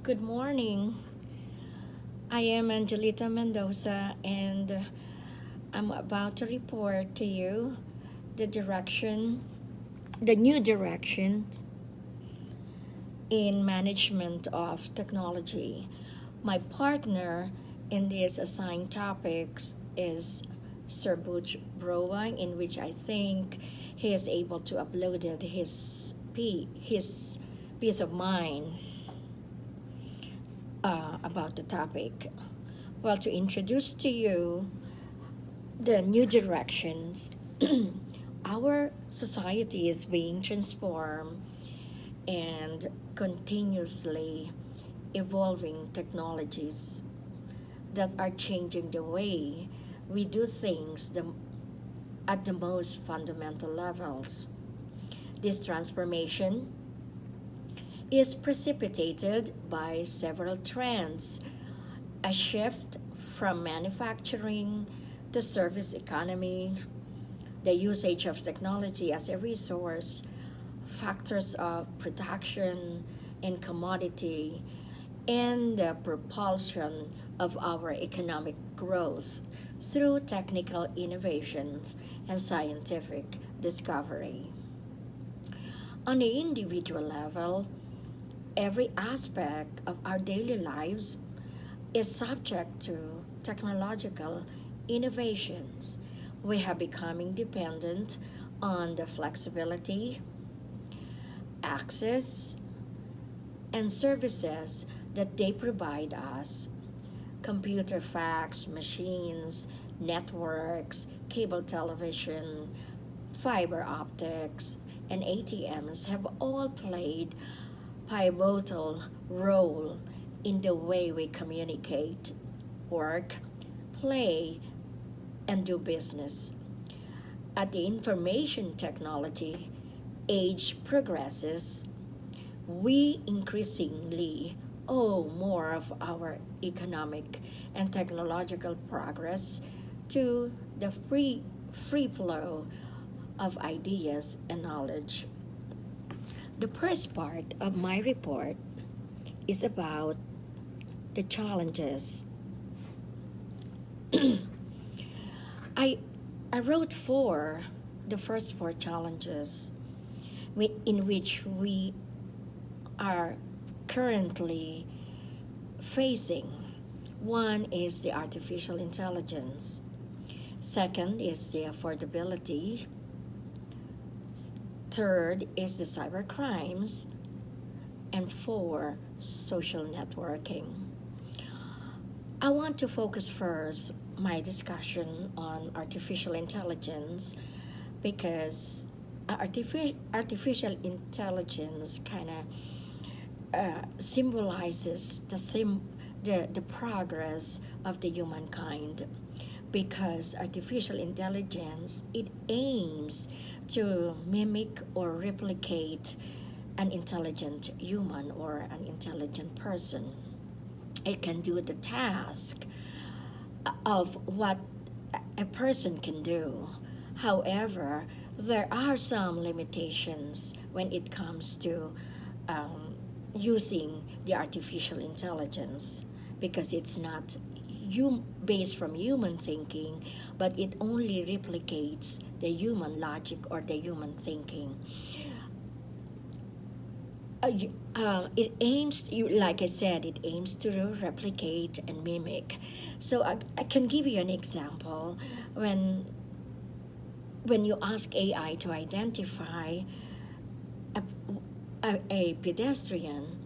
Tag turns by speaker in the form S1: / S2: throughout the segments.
S1: Good morning. I am Angelita Mendoza, and I'm about to report to you the direction, the new direction in management of technology. My partner in these assigned topics is Sir Butch Browan, in which I think he is able to upload his peace of mind about the topic. Well, to introduce to you the new directions, our society is being transformed and continuously evolving technologies that are changing the way we do things at the most fundamental levels. This transformation is precipitated by several trends: a shift from manufacturing to service economy, the usage of technology as a resource, factors of production and commodity, and the propulsion of our economic growth through technical innovations and scientific discovery. On the individual level, every aspect of our daily lives is subject to technological innovations. We have becoming dependent on the flexibility, access, and services that they provide us: computer fax machines, networks, cable television, fiber optics, and ATMs have all played pivotal role in the way we communicate, work, play, and do business. As the information technology age progresses, we increasingly owe more of our economic and technological progress to the free flow of ideas and knowledge. The first part of my report is about the challenges. I I wrote the first four challenges in which we are currently facing. One is the artificial intelligence. Second is the affordability. Third is the cyber crimes. And four, social networking. I want to focus first my discussion on artificial intelligence because artificial intelligence kind of symbolizes the progress of the humankind, because artificial intelligence, it aims to mimic or replicate an intelligent human or an intelligent person. It can do the task of what a person can do. However, there are some limitations when it comes to using the artificial intelligence, because it's not based from human thinking, but it only replicates the human logic or the human thinking. It aims to, like I said, it aims to replicate and mimic. So I can give you an example. When you ask AI to identify a, a pedestrian,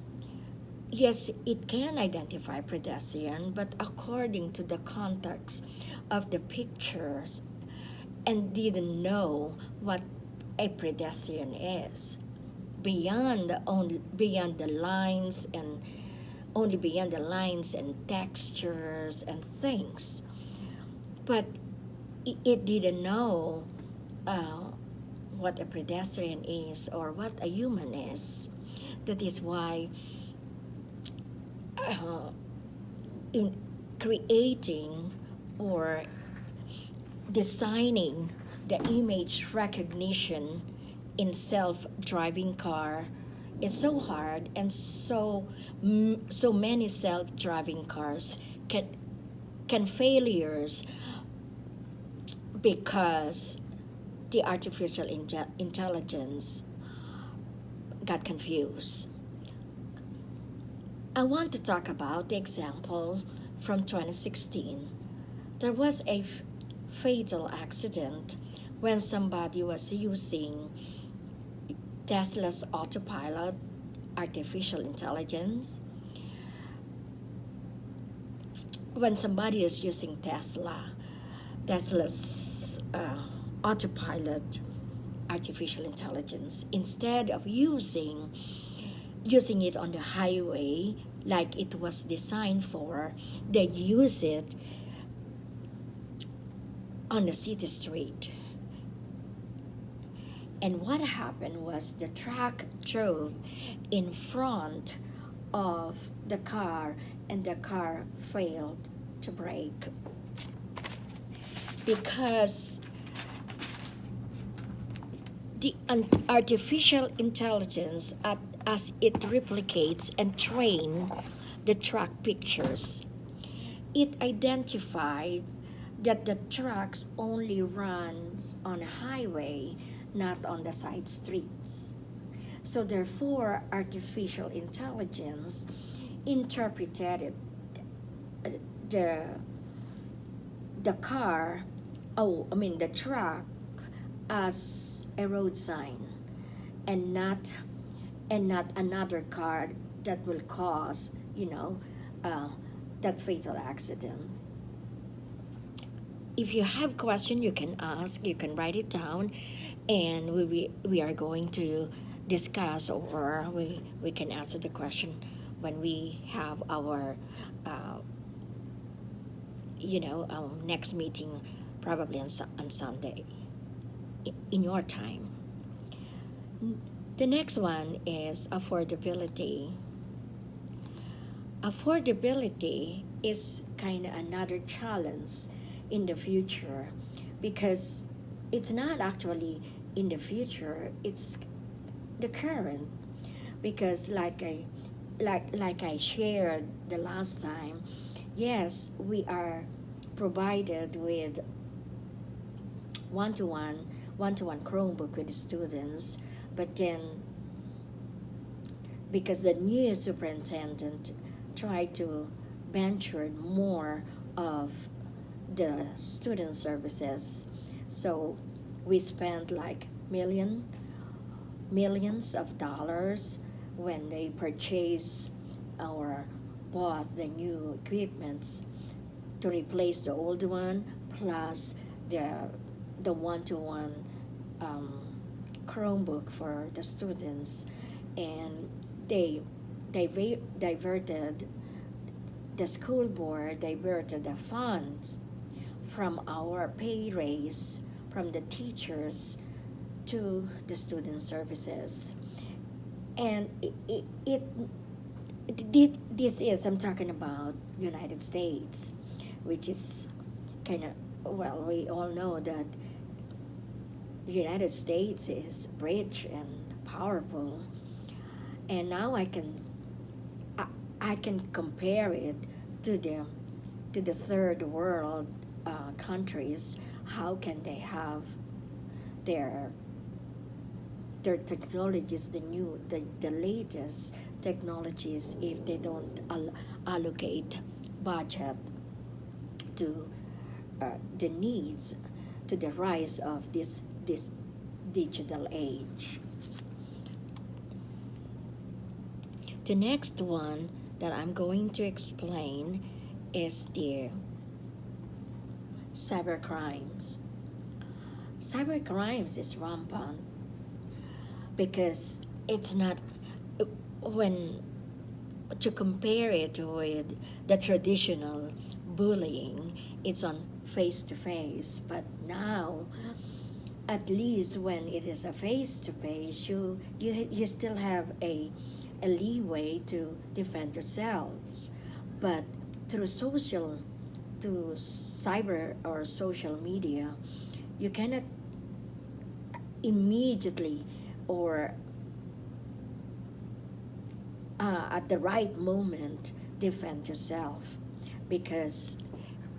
S1: yes, it can identify pedestrian, but according to the context of the pictures, and didn't know what a pedestrian is beyond the lines, and only beyond the lines and textures and things. But it didn't know what a pedestrian is or what a human is. That is why in creating or designing the image recognition in self-driving car It's so hard, and so many self-driving cars can failures because the artificial intelligence got confused. I want to talk about the example from 2016. There was a fatal accident when somebody was using Tesla's autopilot artificial intelligence. When somebody is using Tesla's autopilot artificial intelligence, instead of using it on the highway like it was designed for, they use it on the city street. And what happened was the truck drove in front of the car, and the car failed to brake because the artificial intelligence, as it replicates and trains the truck pictures, it identified that the trucks only runs on a highway, not on the side streets. So therefore, artificial intelligence interpreted the the car, the truck, as a road sign, and not another car that will cause uh, that fatal accident. If you have question, you can ask, you can write it down, and we are going to discuss, or we can answer the question when we have our next meeting, probably on Sunday in your time. The next one is affordability. Affordability is kind of another challenge in the future, because it's not actually in the future, it's the current. Because like I shared the last time, yes, we are provided with one-to-one Chromebook with the students, but then because the new superintendent tried to venture more of the student services, so we spent like millions of dollars when they purchase or bought the new equipments to replace the old one, plus the one-to-one um, Chromebook for the students. And they diverted the school board diverted the funds from our pay raise from the teachers to the student services. And this is, I'm talking about United States, which is kind of, well, we all know that the United States is rich and powerful. And now I can compare it to the third world countries. How can they have their technologies, the latest technologies, if they don't allocate budget to the needs, to the rise of this digital age? The next one that I'm going to explain is the cybercrimes. Cybercrimes is rampant because it's not, when to compare it with the traditional bullying, it's on face to face. But now, at least when it is a face to face, you still have a leeway to defend yourselves. But through cyber or social media, you cannot immediately or at the right moment, defend yourself, because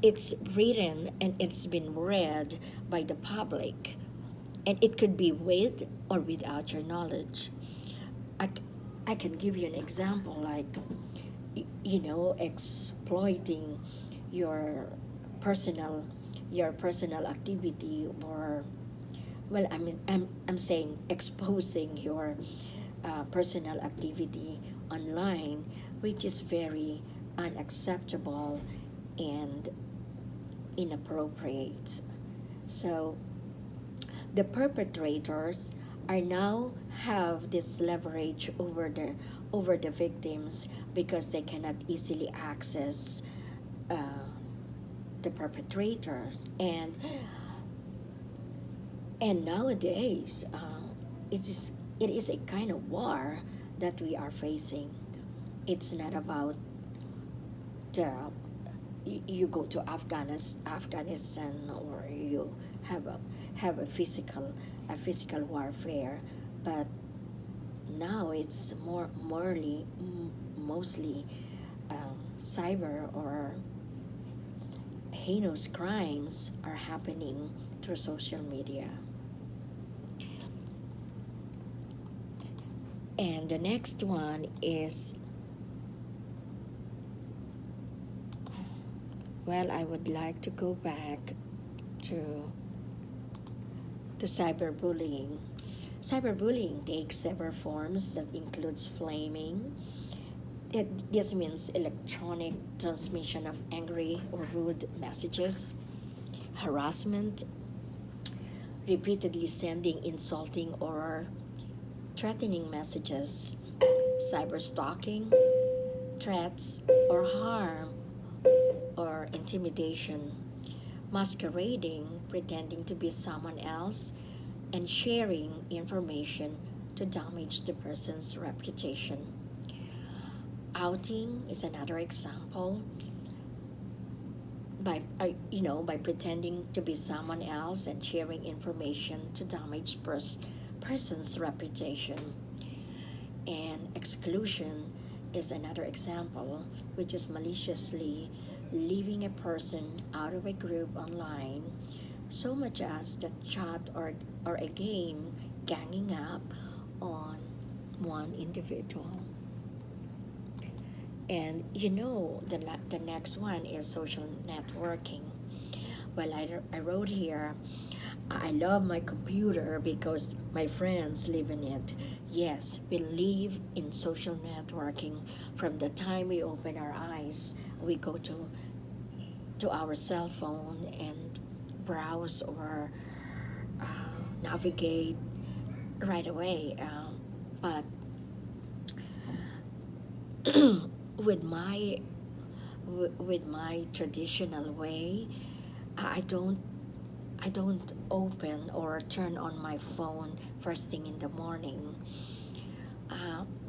S1: it's written and it's been read by the public, and it could be with or without your knowledge. I, I can give you an example, like, exploiting your personal your personal activity, or, well, I'm saying exposing your personal activity online, which is very unacceptable and inappropriate. So the perpetrators are now have this leverage over the victims, because they cannot easily access uh, the perpetrators. And nowadays, it is a kind of war that we are facing. It's not about the you go to Afghanistan, or you have a physical warfare, but now it's mostly cyber or heinous crimes are happening through social media. And the next one is, well, I would like to go back to cyberbullying. Cyberbullying takes several forms that includes flaming. This means electronic transmission of angry or rude messages, harassment, repeatedly sending insulting or threatening messages, cyberstalking, threats or harm or intimidation, masquerading, pretending to be someone else, and sharing information to damage the person's reputation. Outing is another example. By pretending to be someone else and sharing information to damage person's reputation. And exclusion is another example, which is maliciously leaving a person out of a group online, so much as the chat or a game ganging up on one individual. And the next one is social networking. Well, I wrote here, I love my computer because my friends live in it. Yes, we live in social networking. From the time we open our eyes, we go to our cell phone and browse or navigate right away. But with my traditional way, I don't I don't open or turn on my phone first thing in the morning,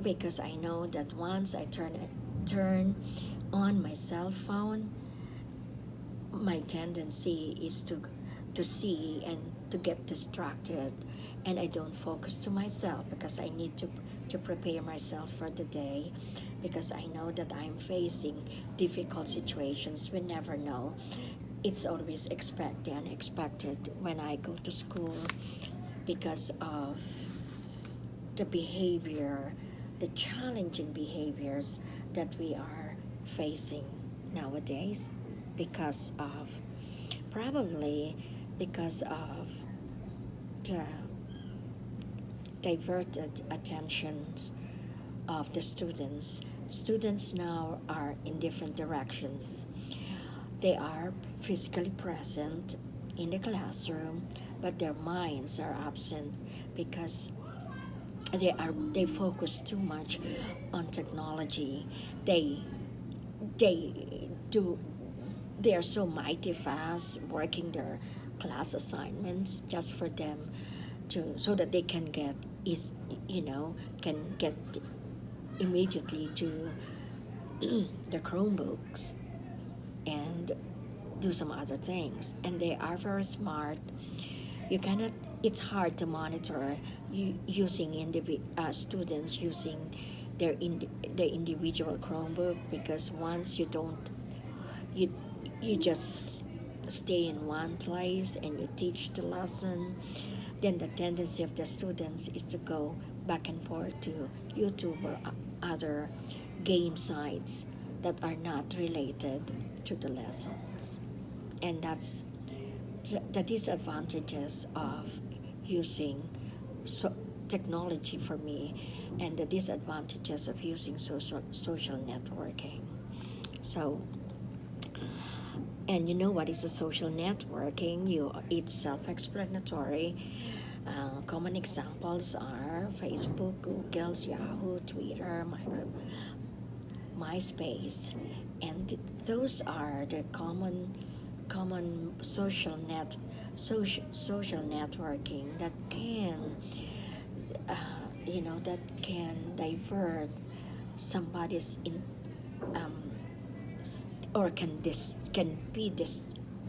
S1: because I know that once I turn on my cell phone, my tendency is to see and to get distracted, and I don't focus to myself, because I need to prepare myself for the day, because I know that I'm facing difficult situations. We never know. It's always expected and unexpected when I go to school, because of the behavior, the challenging behaviors that we are facing nowadays, because of probably because of the diverted attentions of the students. Students now are in different directions. They are physically present in the classroom, but their minds are absent, because they focus too much on technology. They do they are so mighty fast working their class assignments, just for them to so that they can get is can get immediately to the Chromebooks and do some other things. And they are very smart. You cannot it's hard to monitor using students using their the individual Chromebook, because once you don't you you just stay in one place and you teach the lesson, then the tendency of the students is to go back and forth to YouTube or other game sites that are not related to the lessons. And that's the disadvantages of using so technology for me, and the disadvantages of using social networking. So, and you know what is a social networking? It's self-explanatory. Common examples are Facebook, Google's, Yahoo, Twitter, MySpace, and those are the common social networking that can that can divert somebody's in um, or can be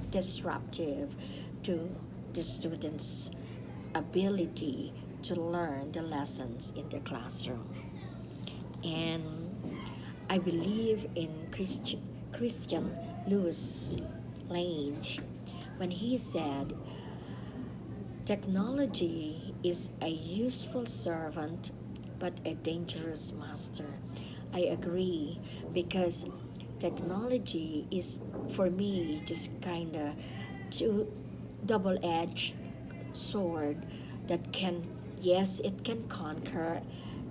S1: disruptive to the students' ability to learn the lessons in the classroom. And I believe in Christian Lewis Lange when he said, technology is a useful servant but a dangerous master. I agree, because technology is, for me, just kind of two double-edged sword that can, yes, it can conquer,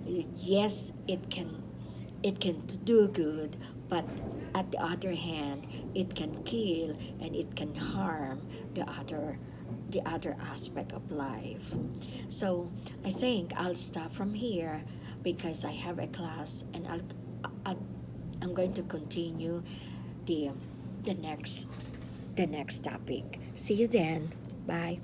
S1: yes, it can do good, but at the other hand, it can kill and it can harm the other aspect of life. So I think I'll stop from here because I have a class, and I'll I'm going to continue the the next the next topic. See you then. Bye.